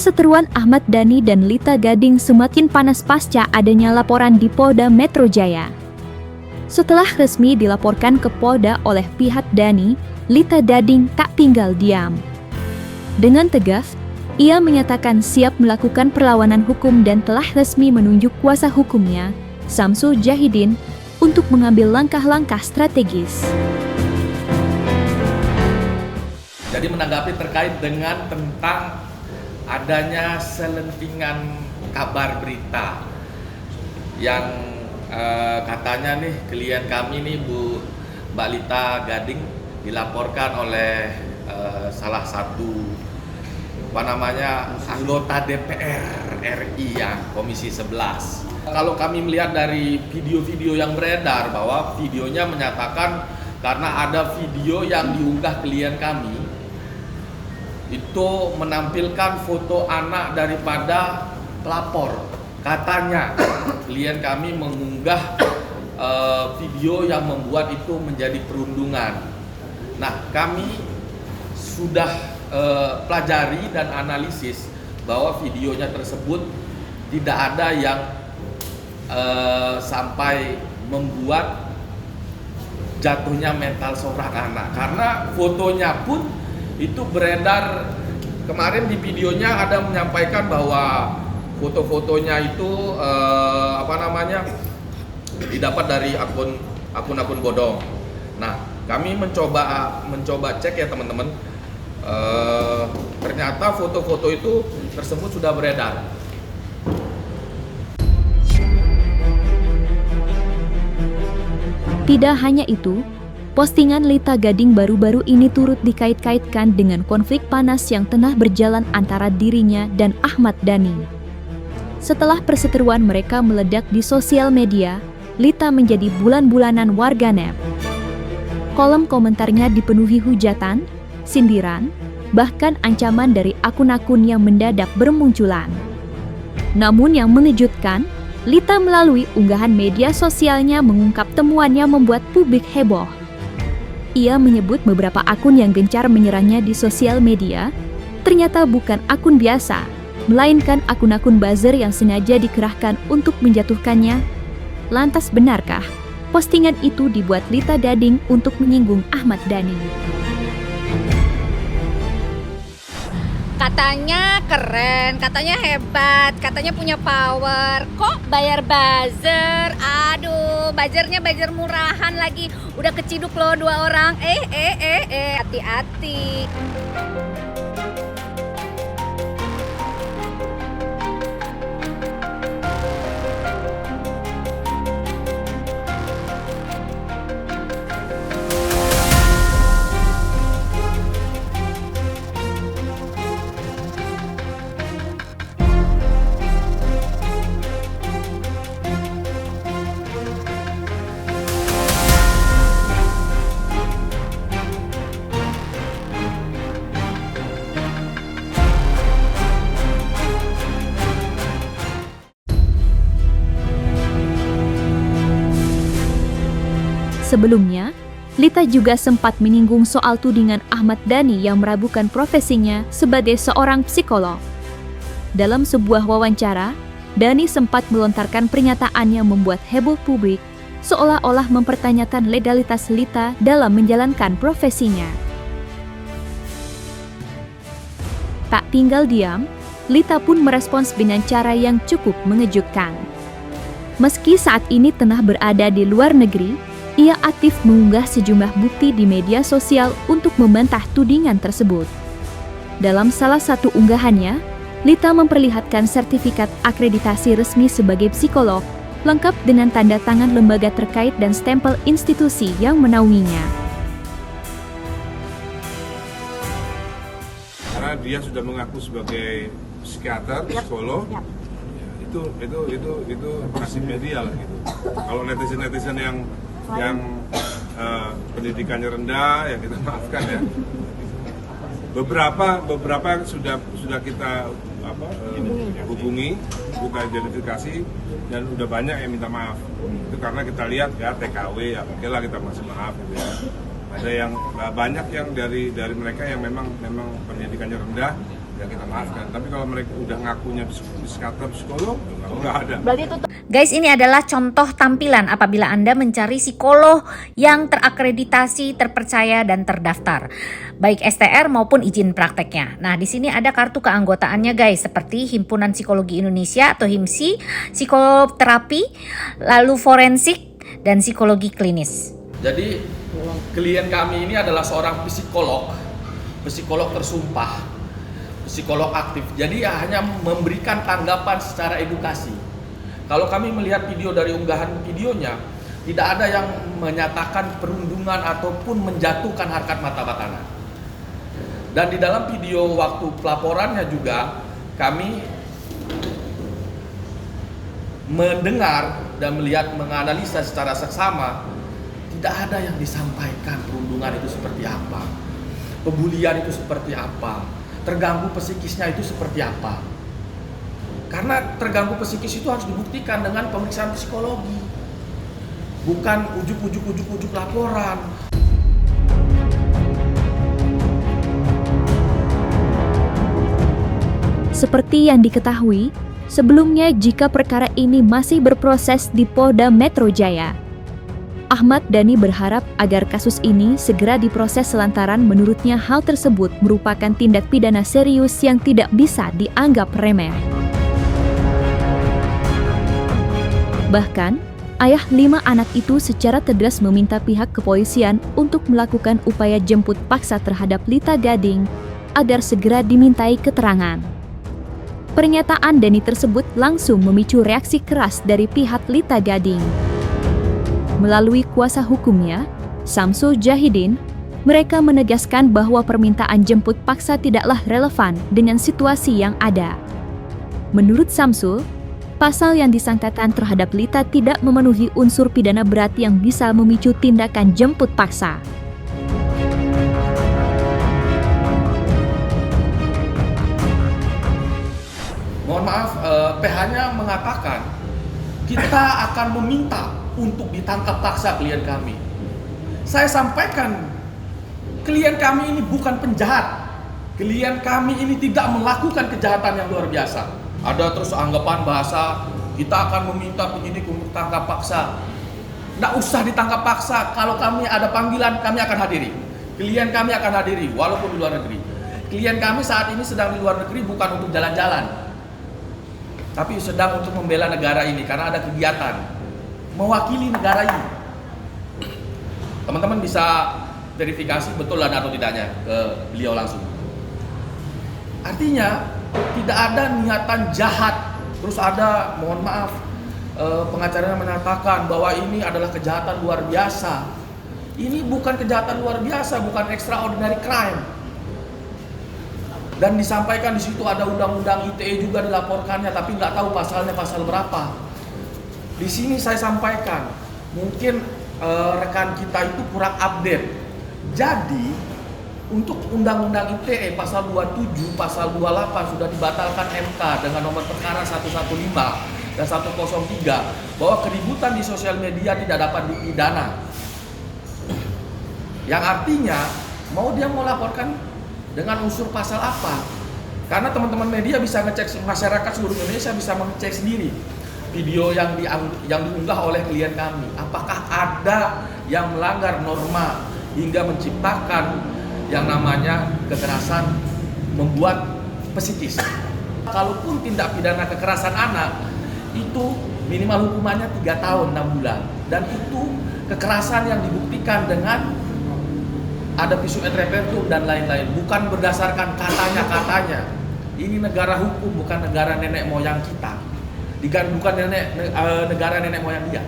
Perseteruan Ahmad Dhani dan Lita Gading semakin panas pasca adanya laporan di Polda Metro Jaya. Setelah resmi dilaporkan ke Polda oleh pihak Dhani, Lita Gading tak tinggal diam. Dengan tegas, ia menyatakan siap melakukan perlawanan hukum dan telah resmi menunjuk kuasa hukumnya, Samsul Jahidin, untuk mengambil langkah-langkah strategis. Jadi menanggapi terkait dengan tentang adanya selentingan kabar berita yang katanya nih klien kami nih Mbak Lita Gading dilaporkan oleh salah satu anggota DPR RI ya, Komisi 11. Kalau kami melihat dari video-video yang beredar bahwa videonya menyatakan karena ada video yang diunggah klien kami itu menampilkan foto anak daripada pelapor. Katanya klien kami mengunggah video yang membuat itu menjadi perundungan. Nah, kami sudah pelajari dan analisis bahwa videonya tersebut tidak ada yang sampai membuat jatuhnya mental seorang anak, karena fotonya pun itu beredar kemarin. Di videonya ada menyampaikan bahwa foto-fotonya itu didapat dari akun bodong. Nah, kami mencoba cek ya teman-teman, ternyata foto-foto itu tersebut sudah beredar. Tidak hanya itu, postingan Lita Gading baru-baru ini turut dikait-kaitkan dengan konflik panas yang tengah berjalan antara dirinya dan Ahmad Dhani. Setelah perseteruan mereka meledak di sosial media, Lita menjadi bulan-bulanan warganet. Kolom komentarnya dipenuhi hujatan, sindiran, bahkan ancaman dari akun-akun yang mendadak bermunculan. Namun yang mengejutkan, Lita melalui unggahan media sosialnya mengungkap temuannya membuat publik heboh. Ia menyebut beberapa akun yang gencar menyerangnya di sosial media ternyata bukan akun biasa, melainkan akun-akun buzzer yang sengaja dikerahkan untuk menjatuhkannya. Lantas benarkah postingan itu dibuat Lita Gading untuk menyinggung Ahmad Dhani? Katanya keren, katanya hebat, katanya punya power. Kok bayar buzzer? Aduh, buzzernya buzzer murahan lagi. Udah keciduk loh 2 orang. Hati-hati. Sebelumnya, Lita juga sempat menyinggung soal tudingan Ahmad Dhani yang meragukan profesinya sebagai seorang psikolog. Dalam sebuah wawancara, Dhani sempat melontarkan pernyataan yang membuat heboh publik, seolah-olah mempertanyakan legalitas Lita dalam menjalankan profesinya. Tak tinggal diam, Lita pun merespons dengan cara yang cukup mengejutkan. Meski saat ini tengah berada di luar negeri, ia aktif mengunggah sejumlah bukti di media sosial untuk membantah tudingan tersebut. Dalam salah satu unggahannya, Lita memperlihatkan sertifikat akreditasi resmi sebagai psikolog, lengkap dengan tanda tangan lembaga terkait dan stempel institusi yang menaunginya. Karena dia sudah mengaku sebagai psikiater, psikolog, itu nasib media lah gitu. Kalau netizen yang pendidikannya rendah, ya kita maafkan ya. Beberapa sudah kita hubungi, buka identifikasi, dan udah banyak yang minta maaf. Itu karena kita lihat ya TKW, ya oke lah kita masih maaf gitu ya. Ada yang banyak yang dari mereka yang memang pendidikannya rendah, ya kita maafkan. Tapi kalau mereka udah ngakunya psikiater, psikolog, nggak ada. Berarti itu guys, ini adalah contoh tampilan apabila Anda mencari psikolog yang terakreditasi, terpercaya dan terdaftar, baik STR maupun izin prakteknya. Nah, di sini ada kartu keanggotaannya guys, seperti Himpunan Psikologi Indonesia atau HIMSI, psikolog terapi, lalu forensik dan psikologi klinis. Jadi klien kami ini adalah seorang psikolog tersumpah, psikolog aktif. Jadi hanya memberikan tanggapan secara edukasi. Kalau kami melihat video dari unggahan videonya, tidak ada yang menyatakan perundungan ataupun menjatuhkan harkat martabat anak. Dan di dalam video waktu pelaporannya juga kami mendengar dan melihat, menganalisa secara seksama, tidak ada yang disampaikan perundungan itu seperti apa, pembulian itu seperti apa, terganggu psikisnya itu seperti apa. Karena terganggu psikis itu harus dibuktikan dengan pemeriksaan psikologi, bukan ujuk laporan. Seperti yang diketahui, sebelumnya jika perkara ini masih berproses di Polda Metro Jaya, Ahmad Dhani berharap agar kasus ini segera diproses lantaran menurutnya hal tersebut merupakan tindak pidana serius yang tidak bisa dianggap remeh. Bahkan, ayah 5 anak itu secara tegas meminta pihak kepolisian untuk melakukan upaya jemput paksa terhadap Lita Gading agar segera dimintai keterangan. Pernyataan Dhani tersebut langsung memicu reaksi keras dari pihak Lita Gading. Melalui kuasa hukumnya, Samsul Jahidin, mereka menegaskan bahwa permintaan jemput paksa tidaklah relevan dengan situasi yang ada. Menurut Samsul, pasal yang disangkakan terhadap Lita tidak memenuhi unsur pidana berat yang bisa memicu tindakan jemput paksa. Mohon maaf, PH-nya mengatakan kita akan meminta untuk ditangkap paksa klien kami. Saya sampaikan, klien kami ini bukan penjahat. Klien kami ini tidak melakukan kejahatan yang luar biasa. Ada terus anggapan bahasa, kita akan meminta penyidik untuk tangkap paksa. Tidak usah ditangkap paksa, kalau kami ada panggilan, kami akan hadiri. Klien kami akan hadiri, walaupun di luar negeri. Klien kami saat ini sedang di luar negeri bukan untuk jalan-jalan, tapi sedang untuk membela negara ini, karena ada kegiatan mewakili negara ini. Teman-teman bisa verifikasi betul atau tidaknya ke beliau langsung. Artinya, tidak ada niatan jahat. Terus ada, mohon maaf, pengacaranya menyatakan bahwa ini adalah kejahatan luar biasa. Ini bukan kejahatan luar biasa, bukan extraordinary crime. Dan disampaikan di situ ada undang-undang ITE juga dilaporkannya, tapi nggak tahu pasalnya pasal berapa. Di sini saya sampaikan, mungkin rekan kita itu kurang update. Jadi untuk Undang-Undang ITE pasal 27, pasal 28 sudah dibatalkan MK dengan nomor perkara 115 dan 103 bahwa keributan di sosial media tidak dapat dipidana. Yang artinya mau dia mau laporkan dengan unsur pasal apa? Karena teman-teman media bisa ngecek, masyarakat seluruh Indonesia bisa mengecek sendiri video yang diunggah oleh klien kami. Apakah ada yang melanggar norma hingga menciptakan yang namanya kekerasan membuat psikis. Kalaupun tindak pidana kekerasan anak itu minimal hukumannya 3 tahun 6 bulan, dan itu kekerasan yang dibuktikan dengan ada visum et repertum dan lain-lain, bukan berdasarkan katanya. Ini negara hukum, bukan negara nenek moyang kita, bukan negara nenek moyang dia.